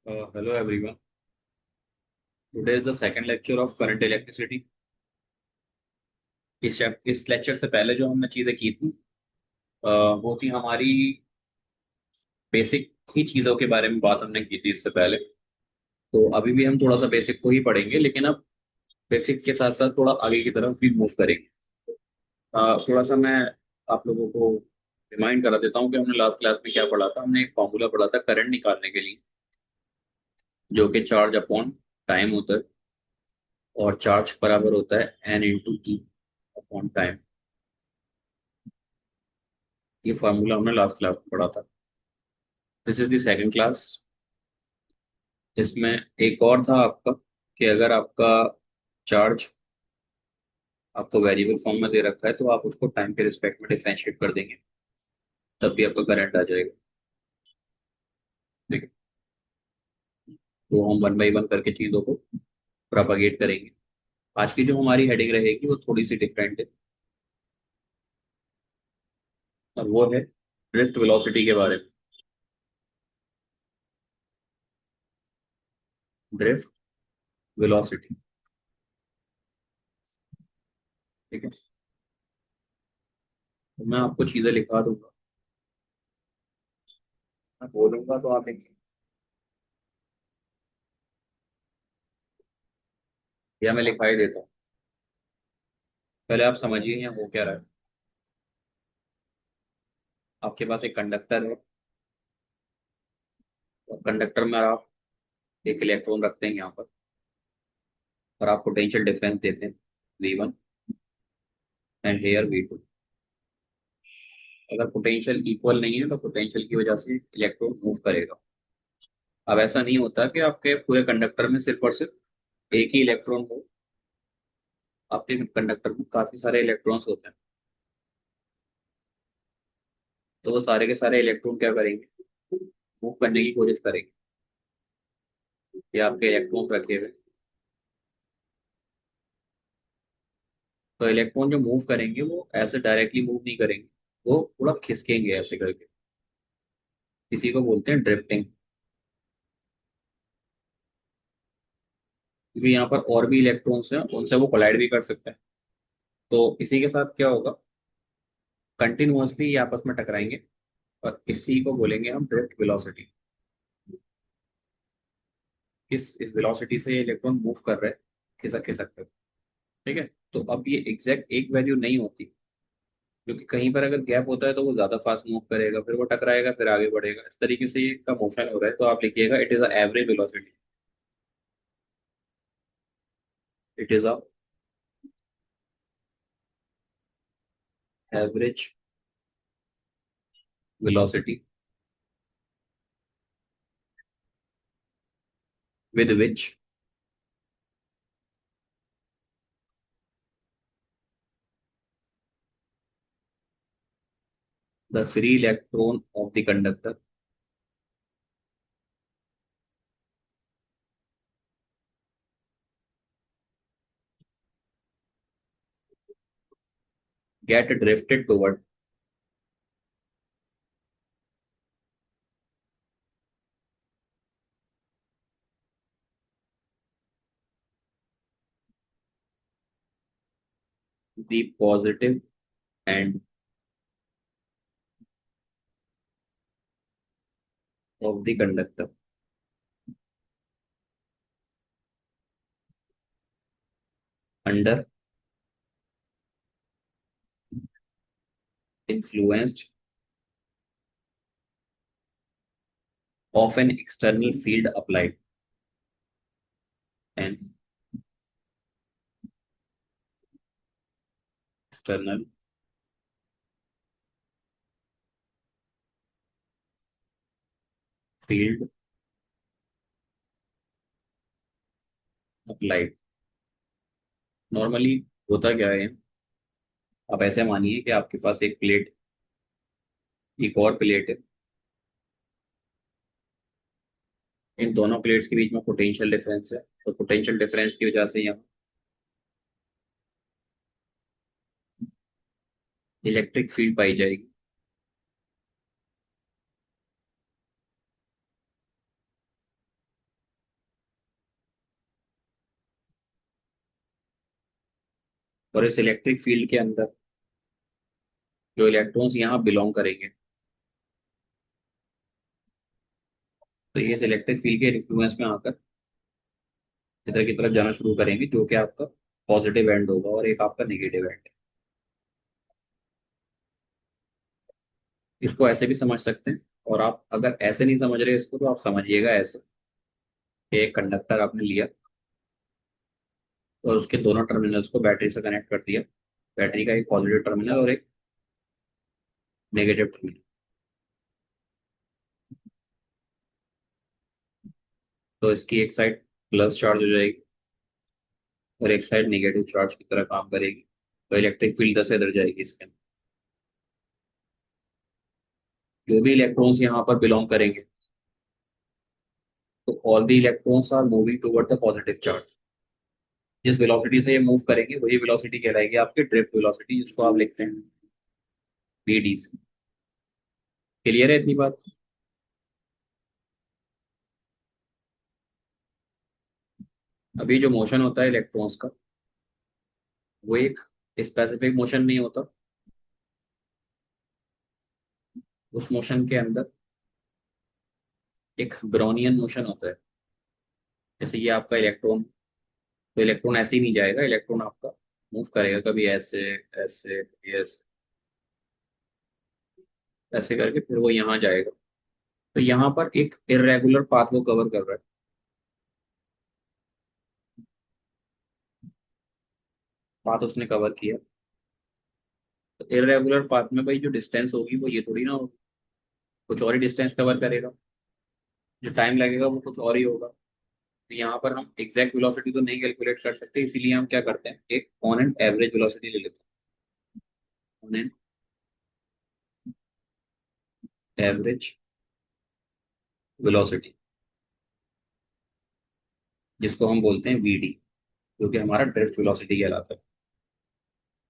Hello everyone. Today is the second lecture of current electricity. इस lecture से पहले जो हमने चीजें की थी वो थी हमारी बेसिक ही चीजों के बारे में बात हमने की थी इससे पहले। तो अभी भी हम थोड़ा सा बेसिक को ही पढ़ेंगे, लेकिन अब बेसिक के साथ साथ थोड़ा आगे की तरफ भी मूव करेंगे। थोड़ा सा मैं आप लोगों को रिमाइंड करा देता हूँ कि हमने लास्ट क्लास में क्या पढ़ा था। हमने एक फॉर्मूला पढ़ा था करंट निकालने के लिए, जो कि चार्ज अपॉन टाइम होता है, और चार्ज बराबर होता है n into e upon time. ये फार्मूला हमने लास्ट क्लास में पढ़ा था। This is the second class. इसमें एक और था आपका कि अगर आपका चार्ज आपको वेरिएबल फॉर्म में दे रखा है तो आप उसको टाइम के रिस्पेक्ट में डिफरेंशिएट कर देंगे, तब भी आपका करंट आ जाएगा। ठीक है, तो हम वन बाई वन करके चीज़ों को प्रोपागेट करेंगे। आज की जो हमारी हेडिंग रहेगी वो थोड़ी सी डिफरेंट है, और वो है ड्रिफ्ट वेलोसिटी के बारे में। Drift velocity. ठीक है, तो मैं आपको चीज़ें लिखा दूंगा, मैं बोलूंगा तो आप लिखेंगे, या मैं लिखा ही देता हूँ। पहले आप समझिए यहाँ हो क्या रहा है। आपके पास एक कंडक्टर है, और कंडक्टर में आप एक इलेक्ट्रॉन रखते हैं यहाँ पर, और आप पोटेंशियल डिफरेंस देते हैं V1 एंड हेयर V2। अगर पोटेंशियल इक्वल नहीं है तो पोटेंशियल की वजह से इलेक्ट्रॉन मूव करेगा। अब ऐसा नहीं होता कि आपके पूरे कंडक्टर में सिर्फ और सिर्फ एक ही इलेक्ट्रॉन हो। आपके कंडक्टर में काफी सारे इलेक्ट्रॉन्स होते हैं, तो वो सारे के सारे इलेक्ट्रॉन क्या करेंगे, मूव करने की कोशिश करेंगे। ये आपके इलेक्ट्रॉन्स रखे हुए, तो इलेक्ट्रॉन जो मूव करेंगे वो ऐसे डायरेक्टली मूव नहीं करेंगे, वो थोड़ा खिसकेंगे ऐसे करके। इसी को बोलते हैं ड्रिफ्टिंग। क्योंकि यहाँ पर और भी इलेक्ट्रॉन्स हैं, उनसे वो कोलाइड भी कर सकते हैं। तो इसी के साथ क्या होगा, कंटिन्यूअसली ये आपस में टकराएंगे, और इसी को बोलेंगे हम ड्रिफ्ट वेलोसिटी। इस वेलोसिटी से ये इलेक्ट्रॉन मूव कर रहे हैं, खिसक खिसक कर। ठीक है, तो अब ये एग्जैक्ट एक वैल्यू नहीं होती, क्योंकि कहीं पर अगर गैप होता है तो वो ज्यादा फास्ट मूव करेगा, फिर वो टकराएगा, फिर आगे बढ़ेगा। इस तरीके से ये का मोशन हो रहा है, तो आप लिखिएगा it is a average velocity. It is a average velocity with which the free electron of the conductor get drifted toward the positive end of the conductor under influenced of an external field applied. An external field applied। Normally होता क्या है, आप ऐसे मानिए कि आपके पास एक plate, एक और प्लेट है। इन दोनों प्लेट्स के बीच में पोटेंशियल डिफरेंस है, तो पोटेंशियल डिफरेंस की वजह से यहाँ इलेक्ट्रिक फील्ड पाई जाएगी। और इस इलेक्ट्रिक फील्ड के अंदर जो इलेक्ट्रॉन्स यहाँ बिलोंग करेंगे, तो ये इस इलेक्ट्रिक फील्ड के इन्फ्लुएंस में आकर इधर की तरफ जाना शुरू करेंगे, जो कि आपका पॉजिटिव एंड होगा और एक आपका नेगेटिव एंड। इसको ऐसे भी समझ सकते हैं, और आप अगर ऐसे नहीं समझ रहे इसको, तो आप समझिएगा ऐसे कि एक कंडक्टर आपने लिया और उसके दोनों टर्मिनल्स को बैटरी से कनेक्ट कर दिया। बैटरी का एक पॉजिटिव टर्मिनल और एक नेगेटिव टर्मिनल। तो इसकी एक साइड प्लस चार्ज हो जाएगी और एक साइड नेगेटिव चार्ज की तरह काम करेगी। तो इलेक्ट्रिक फील्ड इधर से इधर जाएगी इसके अंदर। जो भी इलेक्ट्रॉन्स यहाँ पर बिलोंग करेंगे, तो all the electrons are moving toward the positive charge. जिस वेलोसिटी से ये मूव करेंगे वही वेलोसिटी कहलाएगी आपकी ड्रिफ्ट वेलोसिटी, जिसको आप लिखते हैं वीडी से। क्लियर है इतनी बात? अभी जो मोशन होता है इलेक्ट्रॉन्स का, वो एक स्पेसिफिक मोशन नहीं होता। उस मोशन के अंदर एक ब्राउनियन मोशन होता है। जैसे ये आपका इलेक्ट्रॉन, तो इलेक्ट्रॉन ऐसे ही नहीं जाएगा, इलेक्ट्रॉन आपका मूव करेगा कभी ऐसे, ऐसे, ऐसे, ऐसे करके फिर वो यहाँ जाएगा। तो यहाँ पर एक इरेगुलर पाथ वो कवर कर रहा है। पाथ उसने कवर किया, तो इरेगुलर पाथ में भाई जो डिस्टेंस होगी वो ये थोड़ी ना होगी, कुछ और ही डिस्टेंस कवर करेगा। जो टाइम लगेगा वो कुछ और ही होगा। तो यहाँ पर हम एग्जैक्ट वेलोसिटी तो नहीं कैलकुलेट कर सकते, इसीलिए हम क्या करते हैं, एक ऑन एंड एवरेज वेलोसिटी ले लेते हैं। ऑन एंड एवरेज वेलोसिटी, जिसको हम बोलते हैं वीडी, जो कि हमारा ड्रिफ्ट वेलोसिटी कहलाता है।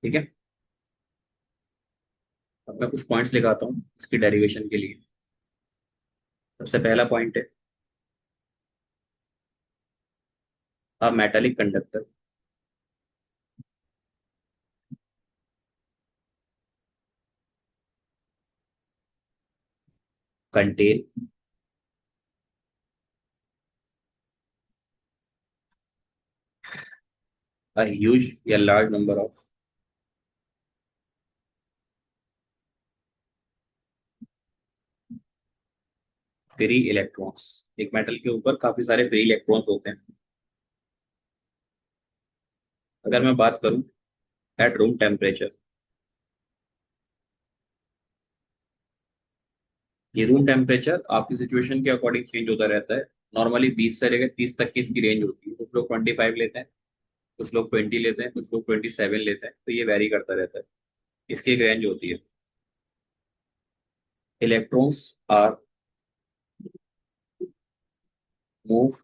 ठीक है। अब मैं कुछ पॉइंट्स लिखाता हूँ इसकी डेरिवेशन के लिए। सबसे पहला पॉइंट है, अ metallic conductor contain a huge या large number of free electrons. एक मेटल के ऊपर काफी सारे फ्री इलेक्ट्रॉन्स होते हैं। अगर मैं बात करूं एट रूम टेम्परेचर, ये रूम टेम्परेचर आपकी सिचुएशन के अकॉर्डिंग चेंज होता रहता है। नॉर्मली 20 से लेकर 30 तक की इसकी रेंज होती है। कुछ लोग 25 लेते हैं, कुछ लोग 20 लेते हैं, कुछ लोग 27 लेते हैं, तो ये वेरी करता रहता है। इसकी एक रेंज होती है। Electrons are move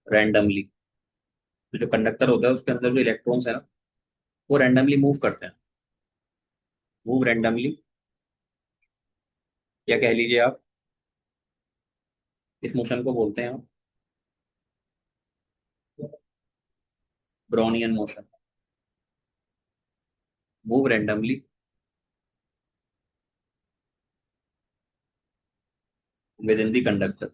randomly. तो जो कंडक्टर होता है उसके अंदर जो इलेक्ट्रॉन्स है ना, वो रैंडमली मूव करते हैं। मूव रैंडमली, या कह लीजिए आप, इस मोशन को बोलते हैं हम Brownian motion. Move randomly with in the conductor.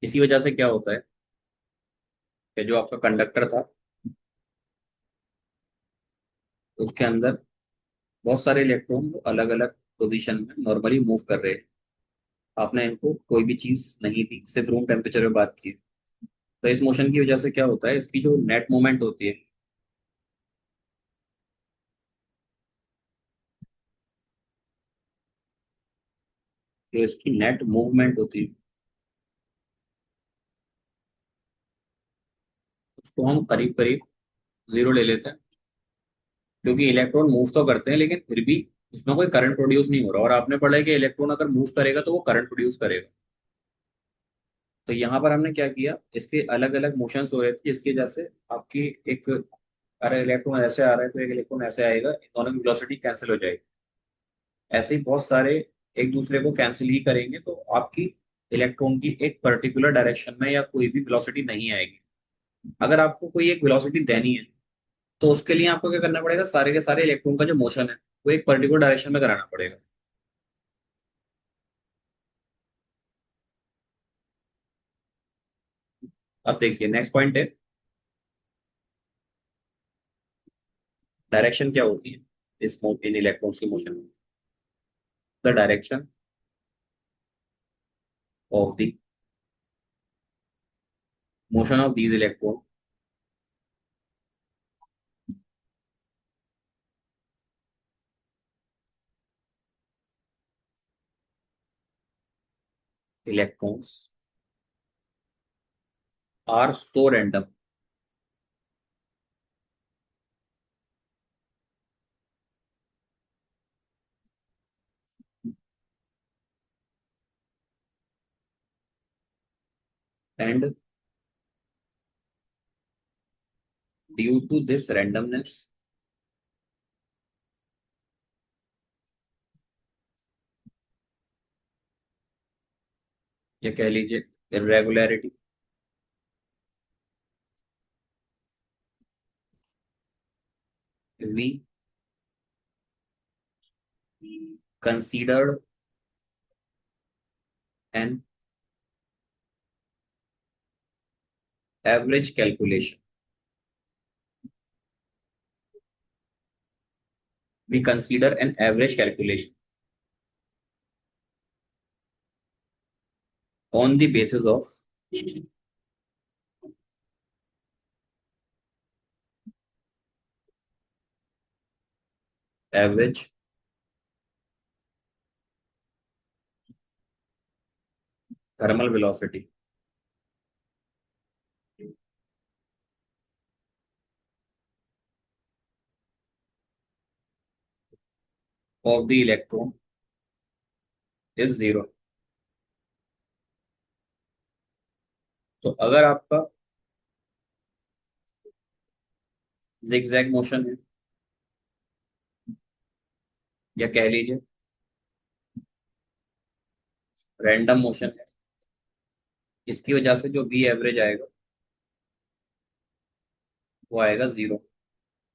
इसी वजह से क्या होता है कि जो आपका कंडक्टर था उसके अंदर बहुत सारे इलेक्ट्रॉन अलग अलग पोजीशन में नॉर्मली मूव कर रहे हैं। आपने इनको कोई भी चीज नहीं दी, सिर्फ रूम टेम्परेचर में बात की। तो इस मोशन की वजह से क्या होता है, इसकी जो नेट मूवमेंट होती है, जो इसकी नेट मूवमेंट होती है, उसको हम करीब करीब जीरो ले लेते हैं। क्योंकि इलेक्ट्रॉन मूव तो करते हैं लेकिन फिर भी उसमें कोई करंट प्रोड्यूस नहीं हो रहा, और आपने पढ़ा है कि इलेक्ट्रॉन अगर मूव करेगा तो वो करंट प्रोड्यूस करेगा। तो यहाँ पर हमने क्या किया, इसके अलग अलग मोशंस हो रहे थे, जिसकी वजह से आपकी एक, अरे इलेक्ट्रॉन ऐसे आ रहा है तो एक इलेक्ट्रॉन ऐसे आएगा, इन दोनों की वेलोसिटी कैंसिल हो जाएगी। ऐसे ही बहुत सारे एक दूसरे को कैंसिल ही करेंगे, तो आपकी इलेक्ट्रॉन की एक पर्टिकुलर डायरेक्शन में या कोई भी वेलोसिटी नहीं आएगी। अगर आपको कोई एक वेलोसिटी देनी है तो उसके लिए आपको क्या करना पड़ेगा, सारे के सारे इलेक्ट्रॉन का जो मोशन है वो एक पर्टिकुलर डायरेक्शन में कराना पड़ेगा। अब देखिए नेक्स्ट पॉइंट है, डायरेक्शन क्या होती है इस इन इलेक्ट्रॉन्स की मोशन में। The direction of the motion of these electron electrons are so random and due to this randomness या कह लीजिए irregularity, we considered an average calculation. We consider an average calculation on the basis of average thermal velocity of the electron is zero. तो अगर आपका zigzag motion है या कह लीजिए रैंडम मोशन है, इसकी वजह से जो वी एवरेज आएगा वो आएगा जीरो,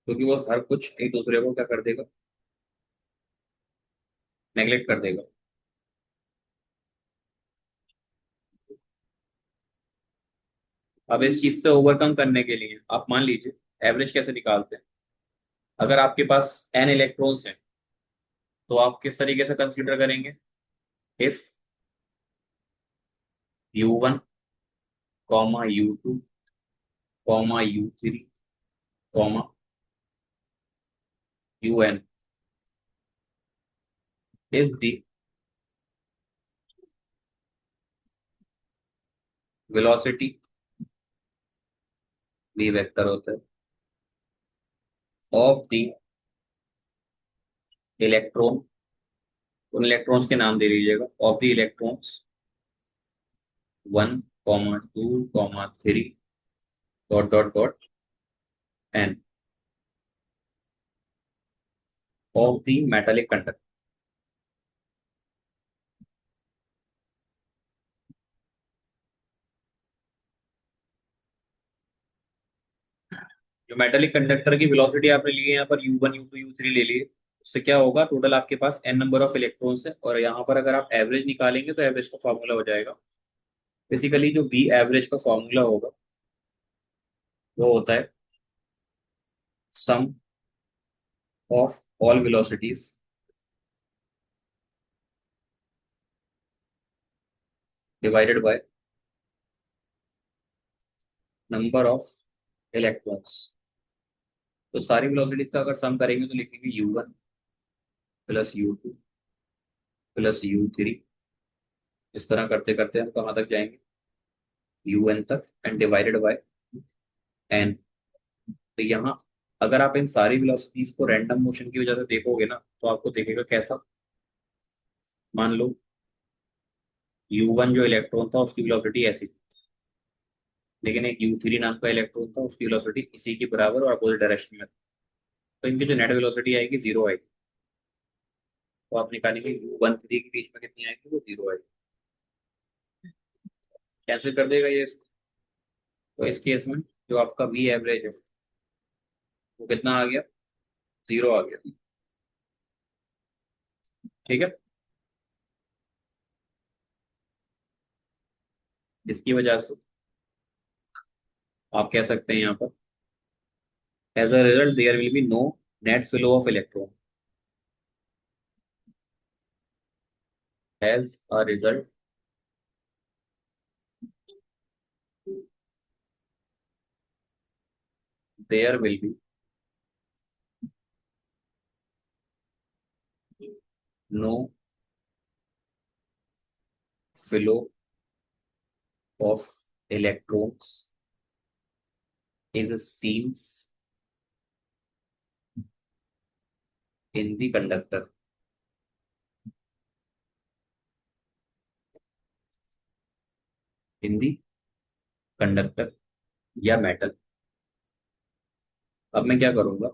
क्योंकि वो हर कुछ एक दूसरे को क्या कर देगा, नेग्लेक्ट कर देगा। अब इस चीज से ओवरकम करने के लिए आप मान लीजिए एवरेज कैसे निकालते हैं। अगर आपके पास एन इलेक्ट्रॉन्स हैं तो आप किस तरीके से कंसीडर करेंगे, if U1 U2 U3 UN is the velocity, v vector होता है, ऑफ द इलेक्ट्रॉन, उन इलेक्ट्रॉन्स के नाम दे लीजिएगा, of the electrons 1 2 3 dot dot dot N of the metallic conductor. जो मेटालिक कंडक्टर की वेलोसिटी आपने ली है यहाँ पर U1 U2 U3 ले लिए, उससे क्या होगा, टोटल आपके पास n नंबर ऑफ इलेक्ट्रॉन्स है और यहाँ पर अगर आप एवरेज निकालेंगे तो एवरेज का फॉर्मूला हो जाएगा। बेसिकली जो वी एवरेज का फॉर्मूला होगा वो होता है sum of all velocities divided by number of electrons. तो सारी वेलोसिटीज का अगर सम करेंगे तो लिखेंगे U1 U2 U3। इस तरह करते करते हम कहाँ तक जाएंगे, UN तक, एंड डिवाइडेड बाय n। तो यहाँ अगर आप इन सारी वेलोसिटीज को रैंडम मोशन की वजह से देखोगे ना तो आपको देखेगा कैसा, मान लो U1 जो इलेक्ट्रॉन था उसकी वेलोसिटी ऐसी थी, लेकिन एक U3 नाम का इलेक्ट्रॉन था उसकी वेलोसिटी इसी के बराबर और अपोजिट डायरेक्शन में था। तो इनकी जो नेट वेलोसिटी आएगी जीरो आएगी। तो आप निकालेंगे U1 3 के बीच में कितनी आएगी, वो जीरो आएगी। कैंसिल कर देगा ये इसको। तो इस केस में जो आपका वी एवरेज है वो कितना आ गया, 0 आ गया। ठीक है। इसकी वजह से आप कह सकते हैं यहाँ पर as a result there will be no net flow of electron. As a result there will be no flow of electrons is seems in the conductor, in the conductor या मेटल। अब मैं क्या करूंगा,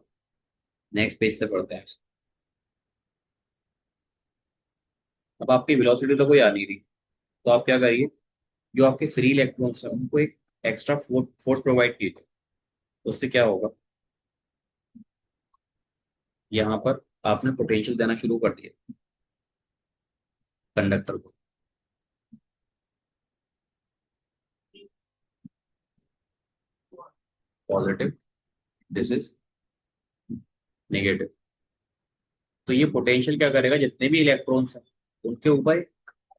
नेक्स्ट पेज से पढ़ते हैं। अब आपकी वेलोसिटी तो कोई आ नहीं रही, तो आप क्या करिए, जो आपके फ्री इलेक्ट्रॉन्स हैं उनको एक एक्स्ट्रा फोर्स प्रोवाइड कीजिए। उससे क्या होगा, यहाँ पर आपने पोटेंशियल देना शुरू कर दिया कंडक्टर को। Positive, this is negative. तो ये पोटेंशियल क्या करेगा, जितने भी इलेक्ट्रॉन्स हैं उनके ऊपर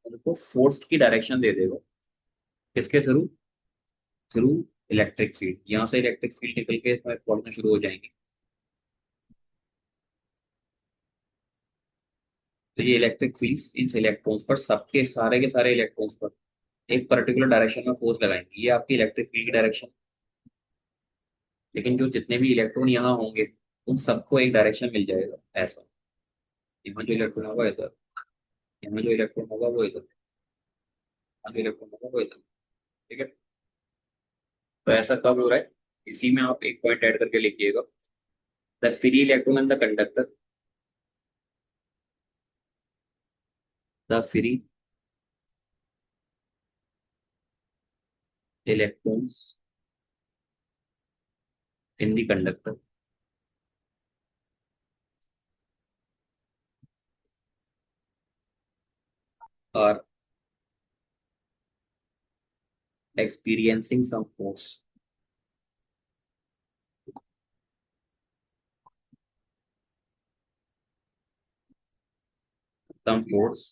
उनको फोर्स की डायरेक्शन दे देगा। किसके थ्रू, थ्रू इलेक्ट्रिक फील्ड। यहाँ से इलेक्ट्रिक फील्ड निकल के इसमें पहुंचना शुरू हो जाएंगे। तो ये इलेक्ट्रिक फील्ड्स इन इलेक्ट्रॉन्स पर, सबके सारे के सारे इलेक्ट्रॉन्स पर एक पर्टिकुलर डायरेक्शन में फोर्स लगाएंगे। ये आपकी इलेक्ट्रिक फील्ड की डायरेक्शन। लेकिन जो जितने भी इलेक्ट्रॉन यहाँ होंगे उन सबको एक डायरेक्शन मिल जाएगा ऐसा। यहाँ जो इलेक्ट्रॉन होगा इधर, यहाँ जो इलेक्ट्रॉन होगा वो इधर, यहाँ जो इलेक्ट्रॉन होगा वो इधर। ठीक है। तो ऐसा कब हो रहा है, इसी में आप एक पॉइंट ऐड करके लिखिएगा, the free electron and the conductor, the free electrons in the conductor are experiencing some force, some force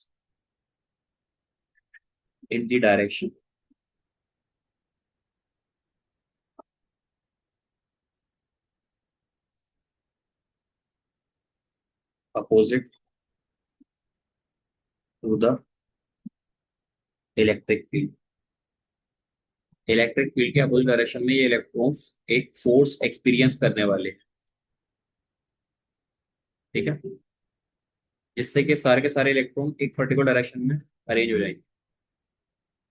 in the direction opposite to the electric field। Electric field के अपोजिट डायरेक्शन में ये electrons एक force experience करने वाले हैं। ठीक है। जिससे कि सारे के सारे इलेक्ट्रॉन एक पर्टिकुलर डायरेक्शन में अरेंज हो जाएंगे।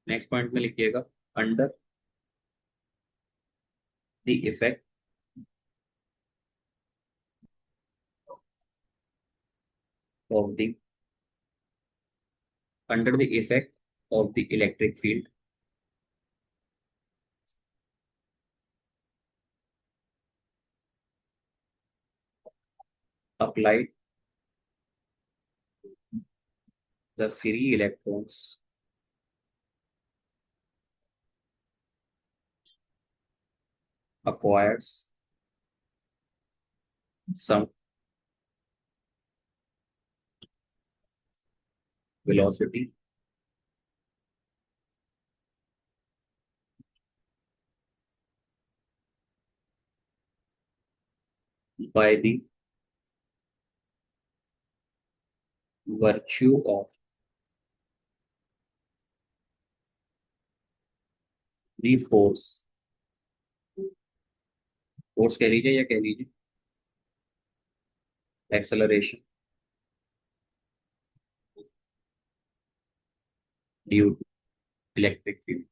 नेक्स्ट पॉइंट में लिखिएगा, under the effect of the, under the effect of the electric field applied, the free electrons acquires some velocity by the virtue of the force। Force कह लीजिए या कह लीजिए acceleration due to electric field.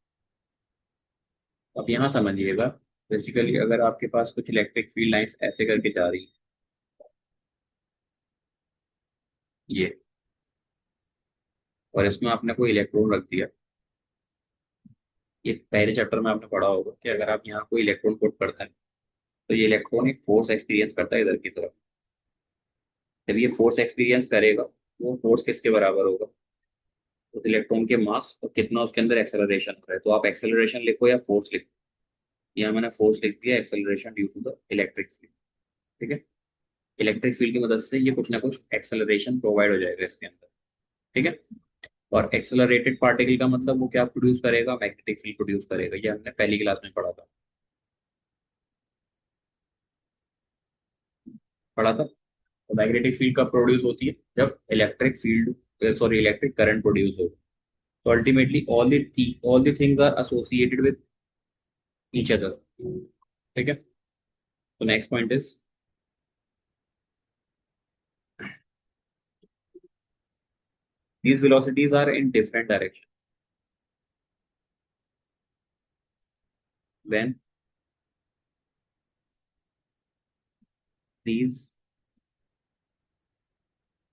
अब यहाँ समझिएगा, basically अगर आपके पास कुछ इलेक्ट्रिक फील्ड लाइंस ऐसे करके जा रही है, ये, और इसमें आपने कोई इलेक्ट्रॉन रख दिया, ये पहले चैप्टर में आपने पढ़ा होगा कि अगर आप यहाँ कोई इलेक्ट्रॉन पुट करते हैं तो ये इलेक्ट्रॉन एक फोर्स एक्सपीरियंस करता है इधर की तरफ। जब ये फोर्स एक्सपीरियंस करेगा वो फोर्स किसके बराबर होगा? उस इलेक्ट्रॉन के मास और कितना उसके अंदर एक्सेलरेशन हो रहा है। तो आप एक्सेलरेशन लिखो या फोर्स लिखो। यहाँ मैंने फोर्स लिख दिया, acceleration due to the electric field. ठीक है। इलेक्ट्रिक फील्ड की मदद से ये कुछ ना कुछ एक्सेलरेशन प्रोवाइड हो जाएगा इसके अंदर। ठीक है। और एक्सेलरेटेड पार्टिकल का मतलब वो क्या प्रोड्यूस करेगा? मैग्नेटिक फील्ड प्रोड्यूस करेगा। ये हमने पहली क्लास में पढ़ा था। तो मैग्नेटिक फील्ड कब प्रोड्यूस होती है? जब electric field, sorry, electric current produce हो। तो ultimately all the things are associated with each other. ठीक है। तो next point is, these velocities are in different direction when these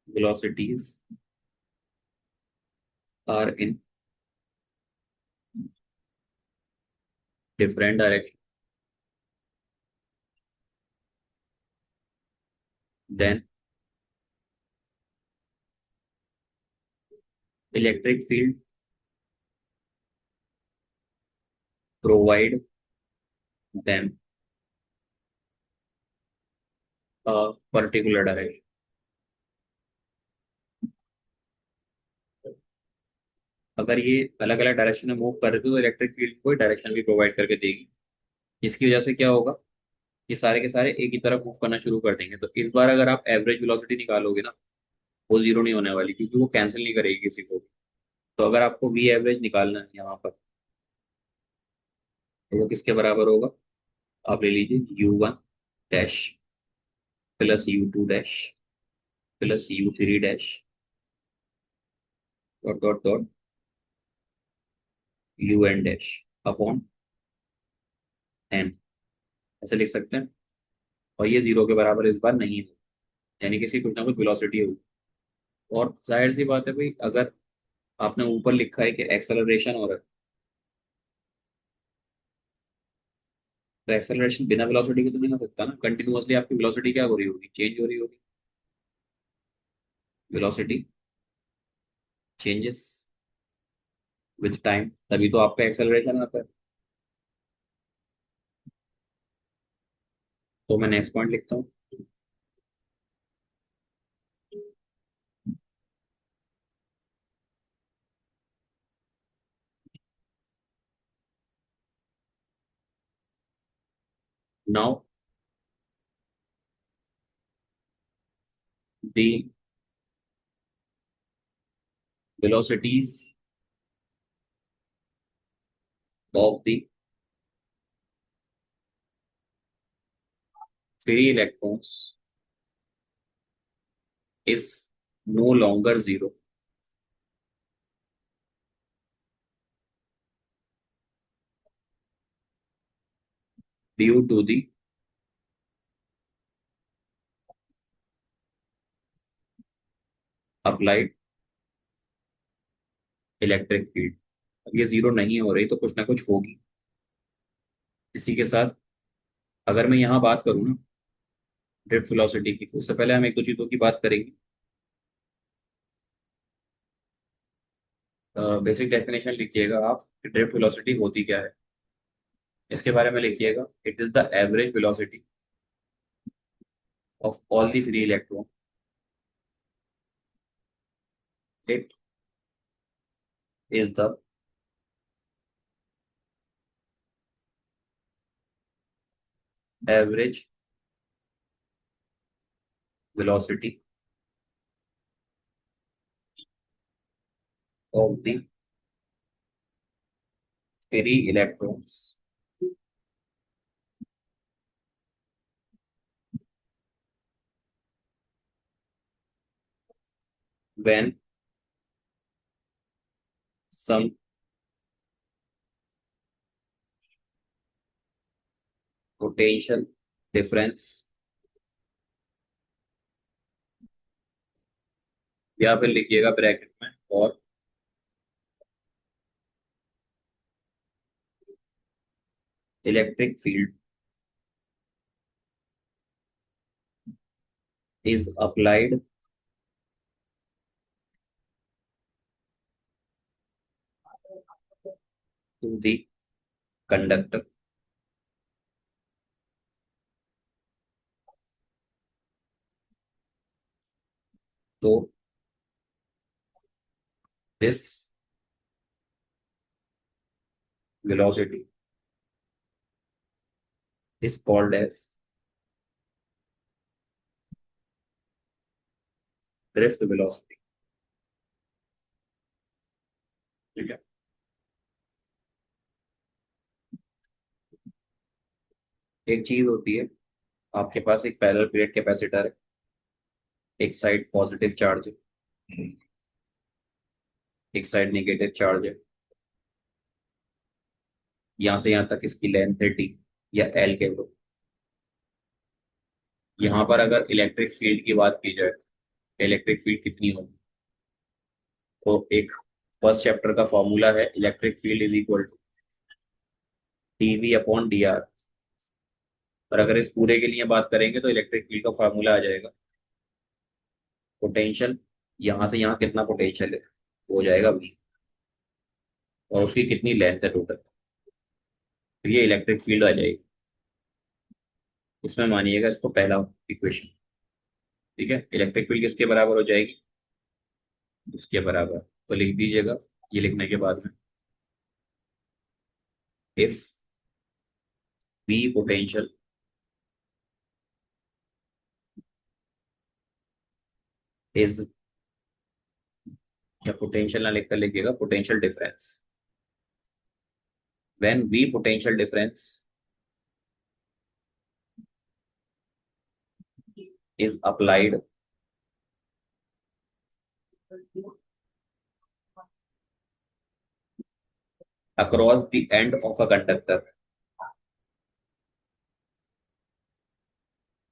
velocities are in different direction, then electric field provide them a particular direction। अगर ये अलग अलग direction में move कर रही है तो इलेक्ट्रिक फील्ड कोई डायरेक्शन भी प्रोवाइड करके देगी। जिसकी वजह से क्या होगा? ये सारे के सारे एक ही तरफ मूव करना शुरू कर देंगे। तो इस बार अगर आप एवरेज वेलोसिटी निकालोगे ना, वो जीरो नहीं होने वाली, क्योंकि वो कैंसिल नहीं करेगी किसी को भी। तो अगर आपको वी एवरेज निकालना है यहाँ पर, तो वो किसके बराबर होगा? आप ले लीजिए U1 dash plus U2 dash plus U3 dash dot dot dot UN dash upon N. ऐसे लिख सकते हैं। और ये जीरो के बराबर इस बार नहीं है, यानी कि इसकी कुछ ना कुछ वेलोसिटी होगी। और जाहिर सी बात है भाई, अगर आपने ऊपर लिखा है कि एक्सेलरेशन हो रहा है, तो एक्सेलरेशन बिना वेलोसिटी के तो नहीं हो सकता ना। कंटिन्यूअसली आपकी वेलोसिटी क्या हो रही होगी? चेंज हो रही होगी। वेलोसिटी चेंजेस विद टाइम, तभी तो आपका एक्सेलरेशन आता है। तो मैं नेक्स्ट पॉइंट लिखता हूँ। Now the velocities of the free electrons is no longer zero due to the applied electric field. अब ये जीरो नहीं हो रही तो कुछ ना कुछ होगी। इसी के साथ अगर मैं यहाँ बात करूँ ना ड्रिफ्ट वेलोसिटी की, तो उससे पहले हम एक दो चीजों की बात करेंगे। बेसिक डेफिनेशन लिखिएगा आप कि ड्रिफ्ट वेलोसिटी होती क्या है। इसके बारे में लिखिएगा, it is the average velocity of all the free electron. It is the average velocity of the free electrons when some potential difference, या फिर लिखिएगा ब्रैकेट में, और electric field is applied to the conductor तो this velocity is called as drift velocity। ठीक है। एक चीज होती है, आपके पास एक पैरेलल प्लेट कैपेसिटर है, एक साइड पॉजिटिव चार्ज है, एक साइड नेगेटिव चार्ज है। यहां से यहां तक इसकी लेंथ है टी या एल कह लो। यहाँ पर अगर इलेक्ट्रिक फील्ड की बात की जाए, इलेक्ट्रिक फील्ड कितनी होगी, तो एक फर्स्ट चैप्टर का फॉर्मूला है, electric field is equal to dV upon d r. और अगर इस पूरे के लिए बात करेंगे तो इलेक्ट्रिक फील्ड का फॉर्मूला आ जाएगा पोटेंशियल, यहाँ से यहाँ कितना पोटेंशियल है वो हो जाएगा वी, और उसकी कितनी लेंथ है टोटल, तो ये इलेक्ट्रिक फील्ड आ जाएगी। इसमें मानिएगा इसको पहला इक्वेशन। ठीक है, इलेक्ट्रिक फील्ड किसके बराबर हो जाएगी, इसके बराबर। तो लिख दीजिएगा ये लिखने के बाद में, इफ वी पोटेंशियल इज, या पोटेंशियल ना लिखकर लिखिएगा potential difference, when we potential difference is applied across the end of a conductor,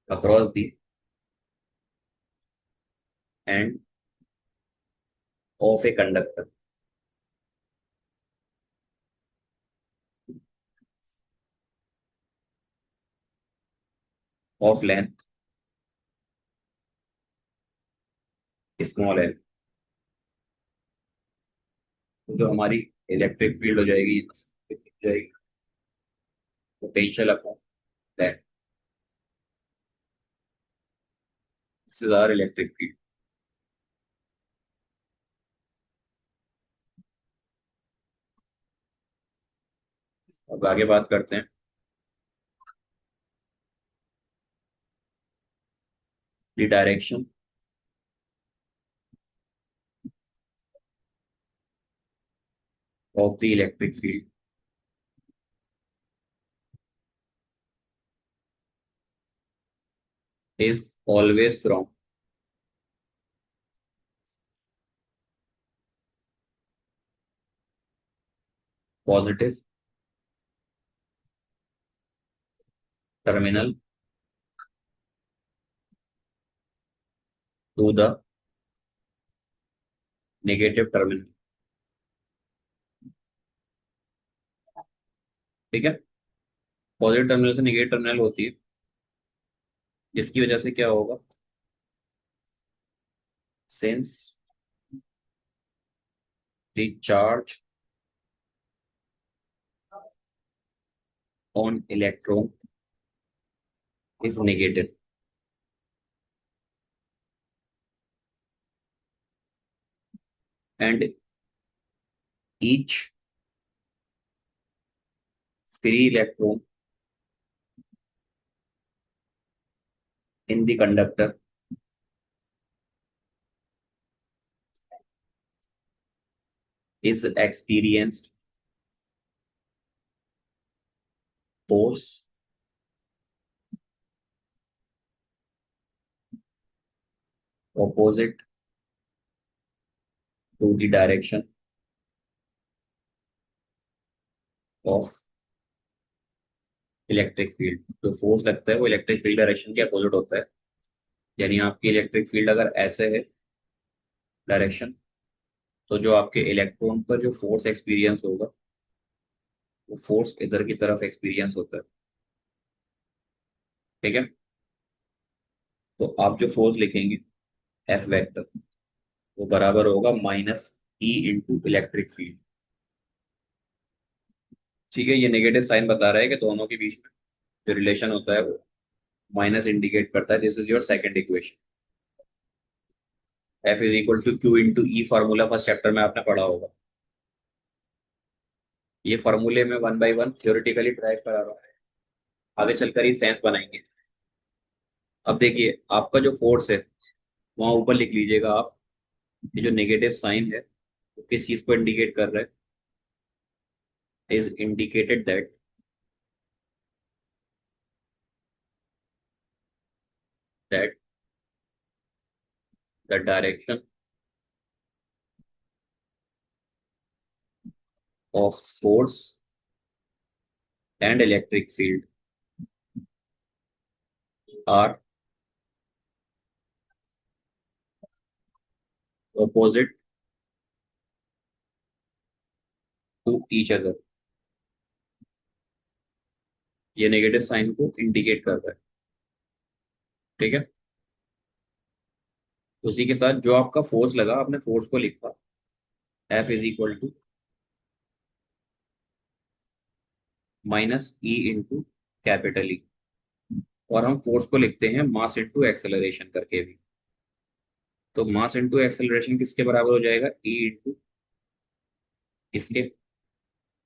across the end of a conductor of length small l, तो जो हमारी इलेक्ट्रिक फील्ड हो जाएगी, हो जाएगी potential upon that, this is our electric field. अब आगे बात करते हैं the direction of the electric field is always from positive terminal to the negative terminal. ठीक है, पॉजिटिव टर्मिनल से नेगेटिव टर्मिनल होती है, जिसकी वजह से क्या होगा, since the charge on electron is negative and each free electron in the conductor is experienced force opposite to the direction of electric field. जो फोर्स लगता है वो इलेक्ट्रिक फील्ड डायरेक्शन के अपोजिट होता है। यानी आपकी इलेक्ट्रिक फील्ड अगर ऐसे है डायरेक्शन, तो जो आपके इलेक्ट्रॉन पर जो फोर्स एक्सपीरियंस होगा वो फोर्स इधर की तरफ एक्सपीरियंस होता है। ठीक है। तो आप जो फोर्स लिखेंगे एफ वेक्टर, वो बराबर होगा minus e into electric field. ठीक है, ये नेगेटिव साइन बता रहा है कि दोनों के बीच में जो रिलेशन होता है वो माइनस इंडिकेट करता है। This is your second equation. F is equal to Q into E, formula first chapter में आपने पढ़ा होगा। ये फार्मूले में one by one theoretically derive करा रहा है, आगे चलकर ये सेंस बनाएंगे। अब देखिए आपका जो फोर्स है वहां ऊपर लिख लीजिएगा आप। ये जो नेगेटिव साइन है वो किस चीज को इंडिकेट कर रहा है? Is indicated that the direction of force and electric field are opposite to each other. ये नेगेटिव साइन को इंडिकेट कर रहा है। ठीक है। उसी के साथ जो आपका फोर्स लगा, आपने फोर्स को लिखा F is equal to minus e into capital E. और हम फोर्स को लिखते हैं मास इंटू एक्सेलरेशन करके भी। तो मास इंटू एक्सेलरेशन किसके बराबर हो जाएगा? ई इंटू इसके।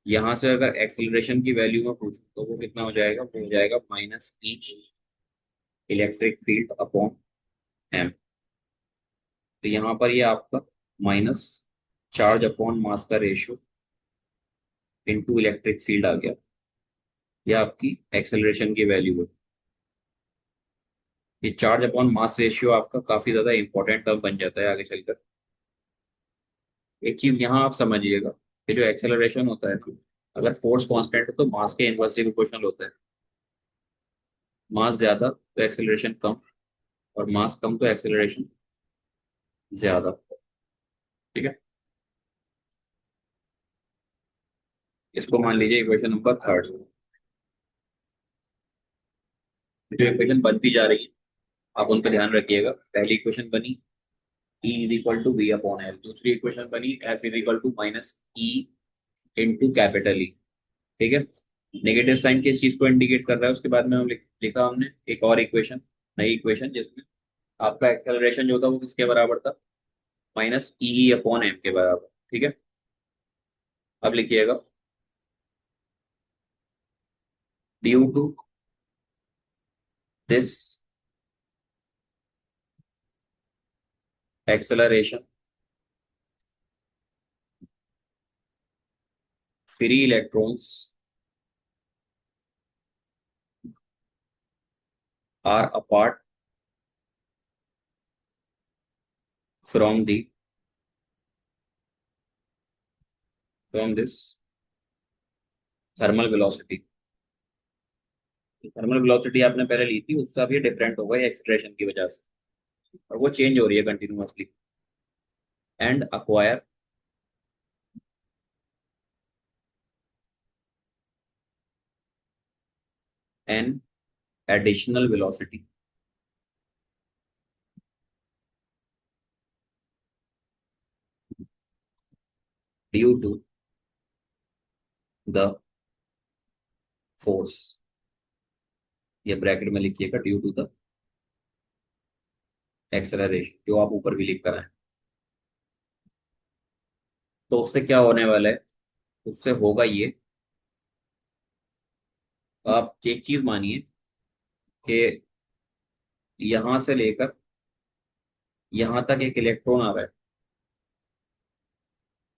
यहां से अगर एक्सेलरेशन की वैल्यू में पूछूं तो वो कितना हो जाएगा? वो हो जाएगा माइनस ई इलेक्ट्रिक फील्ड अपॉन एम। तो यहाँ पर ये आपका माइनस चार्ज अपॉन मास का रेशियो इंटू इलेक्ट्रिक फील्ड आ गया। ये आपकी एक्सेलरेशन की वैल्यू है। ये चार्ज अपॉन मास रेशियो आपका काफी ज्यादा इंपॉर्टेंट टर्म बन जाता है आगे चलकर। एक चीज यहाँ आप समझिएगा कि जो एक्सेलरेशन होता है ना, अगर फोर्स कांस्टेंट है तो मास के इन्वर्सली प्रोपोर्शनल होता है। मास ज्यादा तो एक्सेलरेशन कम, और मास कम तो एक्सेलरेशन ज्यादा। ठीक है। इसको मान लीजिए इक्वेशन नंबर थर्ड। जो इक्वेशन बनती जा रही है आप उन पर ध्यान रखिएगा। पहली इक्वेशन बनी E is equal to V upon L. दूसरी इक्वेशन बनी F is equal to minus e into capital E. ठीक है। नेगेटिव साइन किस चीज को इंडिकेट कर रहा है उसके बाद में हम लिखा हमने एक और इक्वेशन, नई इक्वेशन, जिसमें आपका एक्सेलरेशन जो था वो किसके बराबर था? माइनस ई अपॉन एम के बराबर। ठीक है। अब लिखिएगा due to this acceleration free electrons are apart from the from this thermal velocity. Thermal velocity आपने पहले ली थी, उससे अब ये डिफरेंट होगा ये एक्सेलरेशन की वजह से, और वो चेंज हो रही है continuously. And acquire an additional velocity due to the force. ये ब्रैकेट में लिखिएगा ड्यू टू द एक्सेलरेशन, जो आप ऊपर भी लिख कर आए। तो उससे क्या होने वाला है? उससे होगा ये, आप एक चीज मानिए कि यहां से लेकर यहां तक एक इलेक्ट्रॉन आ रहा है,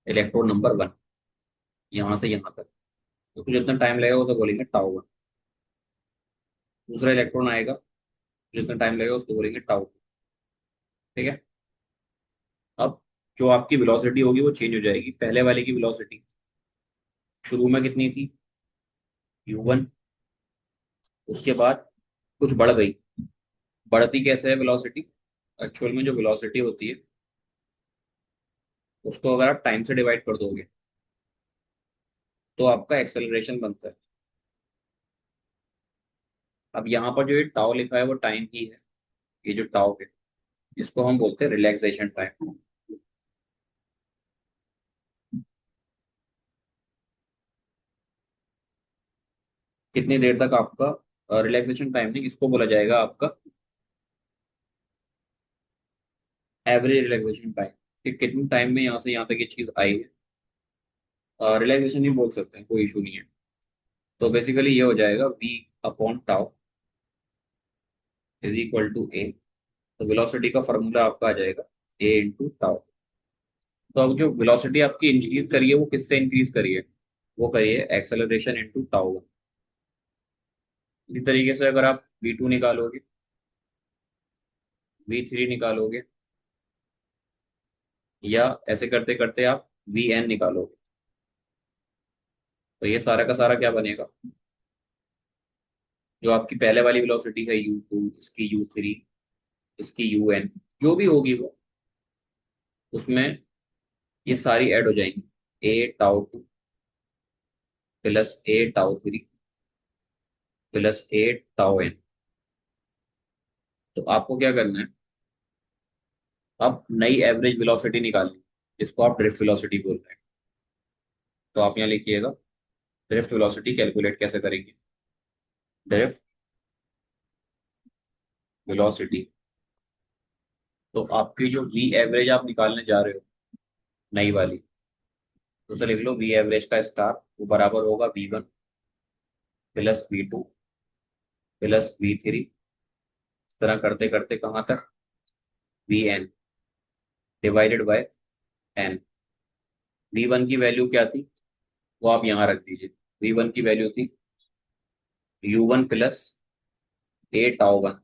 इलेक्ट्रॉन नंबर वन, यहां से यहां तक। तो जितना टाइम लगेगा वो तो बोलेंगे टाउ वन। दूसरा इलेक्ट्रॉन आएगा, जितना टाइम लगेगा उसको बोलेंगे टाउ। ठीक है। अब जो आपकी वेलोसिटी होगी वो चेंज हो जाएगी। पहले वाले की वेलोसिटी शुरू में कितनी थी? u1। उसके बाद कुछ बढ़ गई। बढ़ती कैसे है वेलोसिटी? एक्चुअल में जो वेलोसिटी होती है उसको अगर आप टाइम से डिवाइड कर दोगे तो आपका एक्सेलरेशन बनता है। अब यहाँ पर जो ये टाउ लिखा है वो टाइम ही है। ये जो टाउ है इसको हम बोलते हैं रिलैक्सेशन टाइम। कितनी देर तक आपका रिलैक्सेशन टाइम नहीं, इसको बोला जाएगा आपका एवरेज रिलैक्सेशन टाइम, कि कितने टाइम में यहाँ से यहाँ तक ये चीज आई है। रिलैक्सेशन ही बोल सकते हैं, कोई इशू नहीं है। तो बेसिकली ये हो जाएगा V upon tau is equal to A. तो वेलोसिटी का फॉर्मूला आपका आ जाएगा ए इंटू टाउ। तो अब जो वेलोसिटी आपकी इंक्रीज करी है वो किससे इंक्रीज करी है? वो करी है एक्सेलरेशन इंटू टाउ। इसी तरीके से अगर आप v2 निकालोगे, v3 निकालोगे, या ऐसे करते करते आप vn निकालोगे, तो ये सारा का सारा क्या बनेगा? जो आपकी पहले वाली वेलोसिटी है u2, इसकी u3, इसकी un, जो भी होगी वो, उसमें ये सारी ऐड हो जाएंगी। ए टाउ टू प्लस ए टाउ थ्री प्लस ए टाउ एन। तो आपको क्या करना है? अब नई एवरेज वेलोसिटी निकालनी, जिसको आप ड्रिफ्ट वेलोसिटी बोल रहे हैं। तो आप यहाँ लिखिएगा ड्रिफ्ट वेलोसिटी कैलकुलेट कैसे करेंगे। ड्रिफ्ट वेलोसिटी, तो आपकी जो वी एवरेज आप निकालने जा रहे हो नई वाली, तो उसे लिख लो वी एवरेज का स्टार वो बराबर होगा v1 plus v2 plus v3, इस तरह करते करते कहाँ तक? vn divided by n। v1 की वैल्यू क्या थी वो आप यहाँ रख दीजिए। v1 की वैल्यू थी u1 प्लस ए टाउ वन।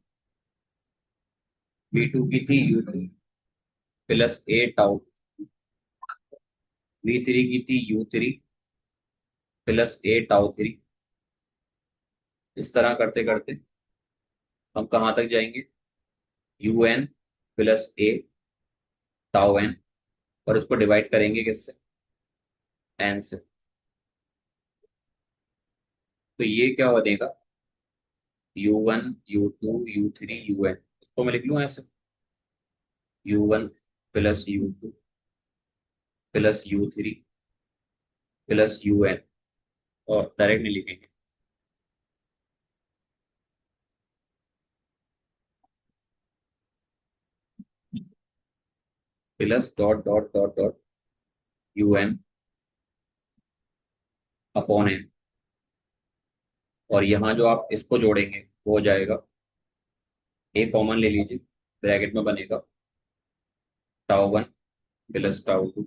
v2 की थी u2 प्लस ए टाउ। v3 की थी u3 प्लस ए टाउ थ्री। इस तरह करते करते हम कहाँ तक जाएंगे? un प्लस ए टाउ एन, और उसको डिवाइड करेंगे किससे? एन से। तो ये क्या बनेगा? u1 u2 u3 un, इसको मैं लिख लूँ ऐसे, u1 plus u2 plus u3 plus un, और डायरेक्ट नहीं लिखेंगे। Plus dot dot dot dot un upon N, और यहाँ जो आप इसको जोड़ेंगे वो हो जाएगा, ए कॉमन ले लीजिए, ब्रैकेट में बनेगा tau one plus tau two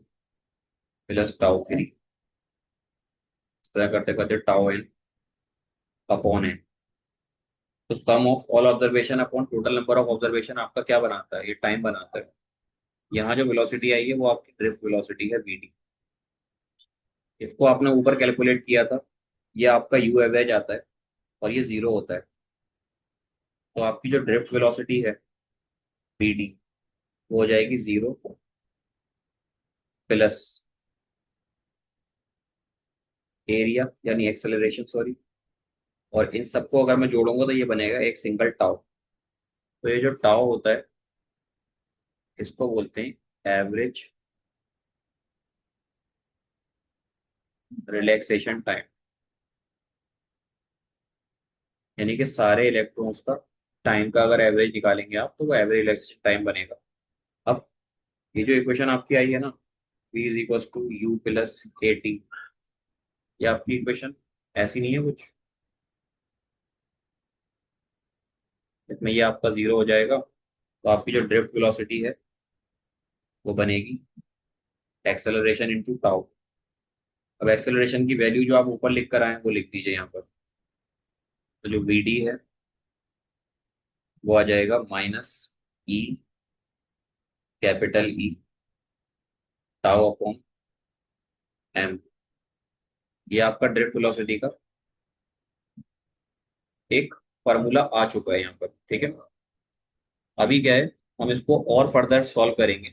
plus tau three, इस तरह करते करते टाउ एन अपॉन एन। तो sum of all observation upon total number of observation आपका क्या बनाता है? ये टाइम बनाता है। यहाँ जो वेलोसिटी आई है वो आपकी ड्रिफ्ट वेलोसिटी है vd। इसको आपने ऊपर कैलकुलेट किया था, ये आपका यू एवरेज आता है और ये जीरो होता है। तो आपकी जो ड्रिफ्ट वेलोसिटी है vd वो हो जाएगी जीरो प्लस एरिया यानी एक्सेलरेशन, सॉरी, और इन सबको अगर मैं जोड़ूंगा तो ये बनेगा एक सिंगल टाउ। तो ये जो टाउ होता है इसको बोलते हैं एवरेज रिलैक्सेशन टाइम, यानी कि सारे इलेक्ट्रॉन्स का टाइम का अगर एवरेज निकालेंगे आप तो वो एवरेज रिलैक्सेशन टाइम बनेगा। अब ये जो इक्वेशन आपकी आई है ना, v is equal to U plus A T, ये आपकी इक्वेशन ऐसी नहीं है कुछ, इसमें ये आपका जीरो हो जाएगा। तो आपकी जो ड्रिफ्ट वेलोसिटी है वो बनेगी एक्सेलरेशन इंटू टाउ। अब एक्सेलरेशन की वैल्यू जो आप ऊपर लिख कर आए हैं वो लिख दीजिए यहाँ पर। तो जो वी डी है वो आ जाएगा minus e capital E tau upon m. ये आपका ड्रिफ्ट वेलोसिटी का एक फॉर्मूला आ चुका है यहाँ पर, ठीक है। अभी क्या है, हम इसको और फर्दर सॉल्व करेंगे,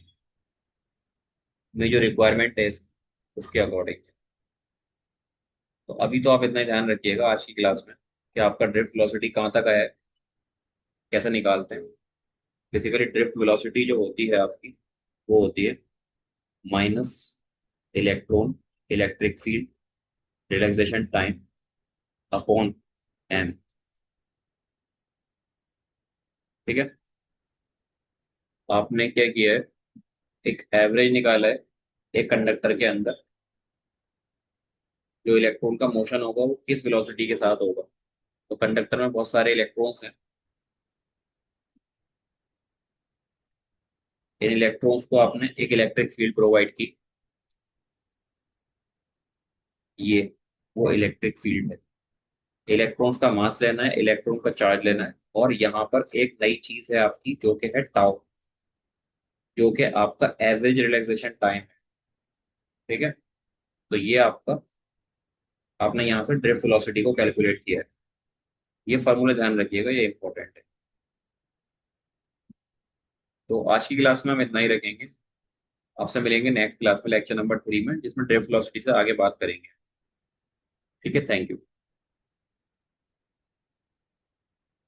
ये जो रिक्वायरमेंट है उसके अकॉर्डिंग। तो अभी तो आप इतना ही ध्यान रखिएगा आज की क्लास में कि आपका ड्रिफ्ट वेलोसिटी कहाँ तक है, कैसे निकालते हैं। बेसिकली ड्रिफ्ट वेलोसिटी जो होती है आपकी, वो होती है minus electron electric field relaxation time upon m. ठीक है। आपने क्या किया है, एक एवरेज निकाला है एक कंडक्टर के अंदर, जो इलेक्ट्रॉन का मोशन होगा वो किस वेलोसिटी के साथ होगा। तो कंडक्टर में बहुत सारे इलेक्ट्रॉन्स हैं। इन इलेक्ट्रॉन्स को आपने एक इलेक्ट्रिक फील्ड प्रोवाइड की। ये वो इलेक्ट्रिक फील्ड है। इलेक्ट्रॉन्स का मास लेना है, इलेक्ट्रॉन का चार्ज लेना है, और यहाँ पर एक नई चीज है आपकी जो कि है टाउ, जो कि आपका एवरेज रिलैक्सेशन टाइम है। ठीक है। तो ये आपका, आपने यहाँ से ड्रिफ्ट वेलोसिटी को कैलकुलेट किया है। ये फॉर्मूला ध्यान रखिएगा, ये इंपॉर्टेंट है। तो आज की क्लास में हम इतना ही रखेंगे। आपसे मिलेंगे नेक्स्ट क्लास में लेक्चर नंबर 3 में, जिसमें ड्रिफ्ट वेलोसिटी से आगे बात करेंगे। ठीक है, थैंक यू।